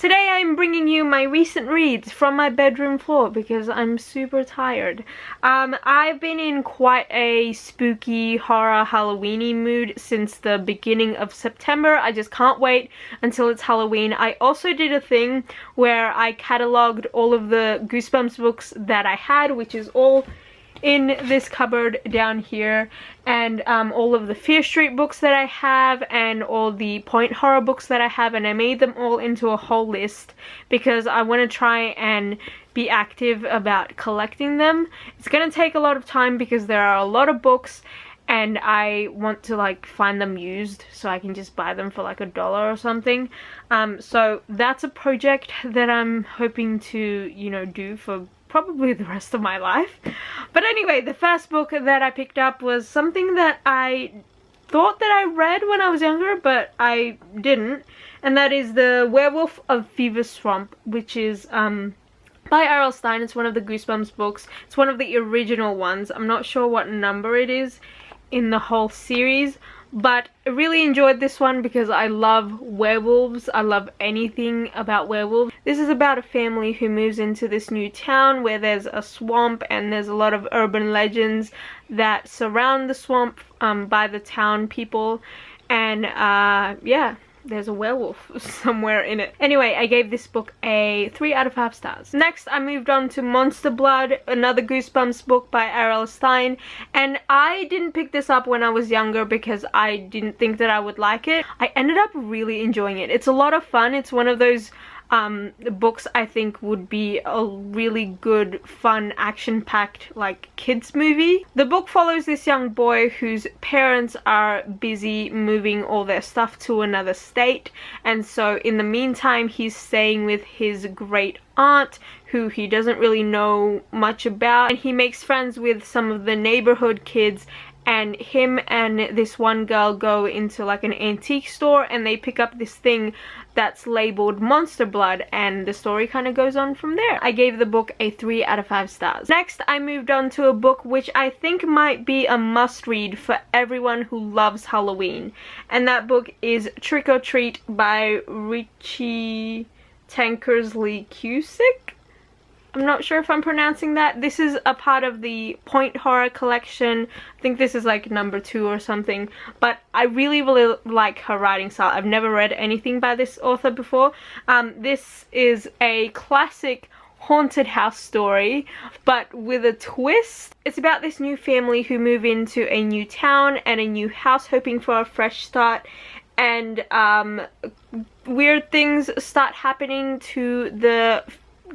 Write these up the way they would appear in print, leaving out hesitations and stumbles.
Today I'm bringing you my recent reads from my bedroom floor because I'm super tired. I've been in quite a spooky, horror, Halloweeny mood since the beginning of September. I just can't wait until it's Halloween. I also did a thing where I catalogued all of the Goosebumps books that I had, which is all in this cupboard down here, and all of the Fear Street books that I have and all the point horror books that I have, and I made them all into a whole list because I want to try and be active about collecting them. It's gonna take a lot of time because there are a lot of books and I want to like find them used so I can just buy them for like $1 or something. So that's a project that I'm hoping to, you know, do for probably the rest of my life. But anyway, the first book that I picked up was something that I thought that I read when I was younger, but I didn't, and that is The Werewolf of Fever Swamp, which is by R.L. Stine. It's one of the Goosebumps books. It's one of the original ones. I'm not sure what number it is in the whole series, but I really enjoyed this one because I love werewolves. I love anything about werewolves. This is about a family who moves into this new town where there's a swamp and there's a lot of urban legends that surround the swamp by the town people, and yeah, there's a werewolf somewhere in it. Anyway, I gave this book a 3 out of 5 stars. Next, I moved on to Monster Blood, another Goosebumps book by R.L. Stine, and I didn't pick this up when I was younger because I didn't think that I would like it. I ended up really enjoying it. It's a lot of fun. It's one of those books I think would be a really good, fun, action-packed like kids movie. The book follows this young boy whose parents are busy moving all their stuff to another state, and so in the meantime he's staying with his great aunt who he doesn't really know much about, and he makes friends with some of the neighborhood kids, and him and this one girl go into like an antique store and they pick up this thing that's labeled Monster Blood, and the story kind of goes on from there. I gave the book a 3 out of 5 stars. Next, I moved on to a book which I think might be a must-read for everyone who loves Halloween, and that book is Trick or Treat by Richie Tankersley Cusick. I'm not sure if I'm pronouncing that. This is a part of the Point Horror collection. I think this is like number 2 or something. But I really like her writing style. I've never read anything by this author before. This is a classic haunted house story, but with a twist. It's about this new family who move into a new town and a new house, hoping for a fresh start. And weird things start happening to the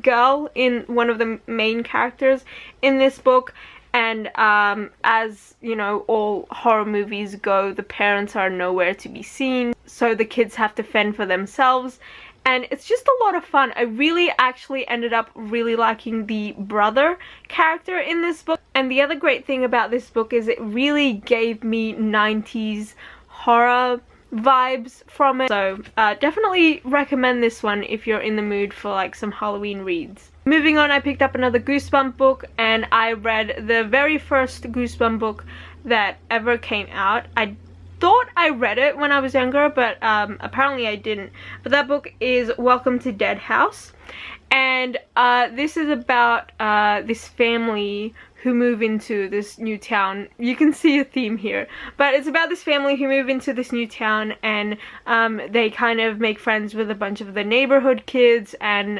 girl in one of the main characters in this book, and as you know, all horror movies go, the parents are nowhere to be seen, so the kids have to fend for themselves, and it's just a lot of fun. I really actually ended up really liking the brother character in this book, and the other great thing about this book is it really gave me 90s horror vibes from it, so definitely recommend this one if you're in the mood for like some Halloween reads. Moving on, I picked up another Goosebump book, and I read the very first Goosebump book that ever came out. I thought I read it when I was younger, but apparently I didn't. But that book is Welcome to Dead House, and this is about this family who move into this new town. You can see a theme here, but it's about this family who move into this new town, and they kind of make friends with a bunch of the neighborhood kids, and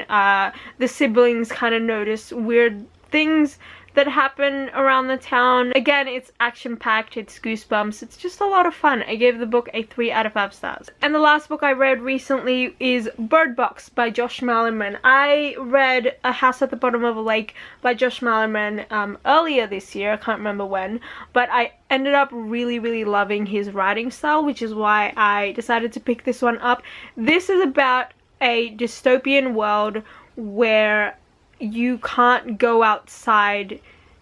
the siblings kind of notice weird things that happen around the town. Again, it's action-packed, it's Goosebumps, it's just a lot of fun. I gave the book a 3 out of 5 stars. And the last book I read recently is Bird Box by Josh Malerman. I read A House at the Bottom of a Lake by Josh Malerman earlier this year, I can't remember when, but I ended up really loving his writing style, which is why I decided to pick this one up. This is about a dystopian world where you can't go outside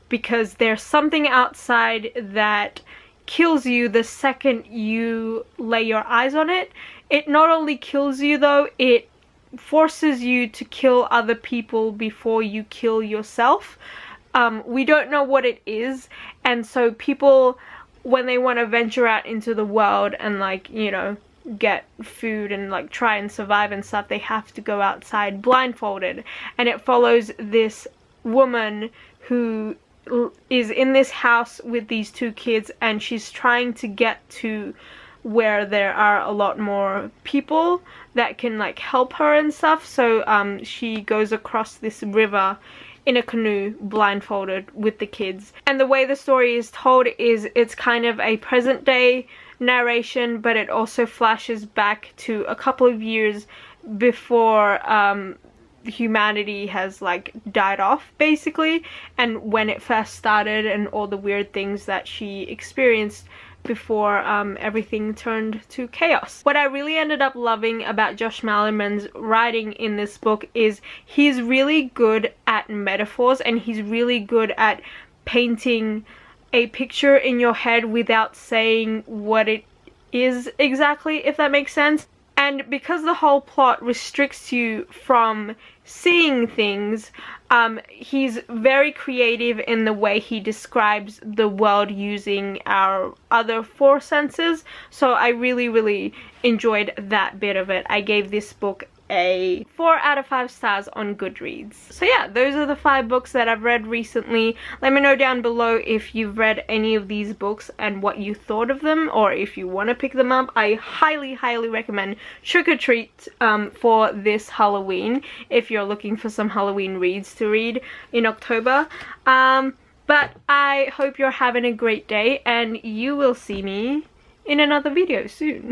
because there's something outside that kills you the second you lay your eyes on it. It not only kills you though, it forces you to kill other people before you kill yourself. We don't know what it is, and so people, when they want to venture out into the world and like, you know, get food and like try and survive and stuff, they have to go outside blindfolded. And it follows this woman who is in this house with these two kids, and she's trying to get to where there are a lot more people that can like help her and stuff. So she goes across this river in a canoe blindfolded with the kids. And the way the story is told is it's kind of a present day narration, but it also flashes back to a couple of years before humanity has like died off basically, and when it first started and all the weird things that she experienced before everything turned to chaos. What I really ended up loving about Josh Malerman's writing in this book is he's really good at metaphors, and he's really good at painting a picture in your head without saying what it is exactly, if that makes sense. And because the whole plot restricts you from seeing things, he's very creative in the way he describes the world using our other four senses. So I really enjoyed that bit of it. I gave this book a 4 out of 5 stars on Goodreads. So yeah, those are the 5 books that I've read recently. Let me know down below if you've read any of these books and what you thought of them, or if you want to pick them up. I highly recommend Trick or Treat for this Halloween if you're looking for some Halloween reads to read in October. But I hope you're having a great day, and you will see me in another video soon.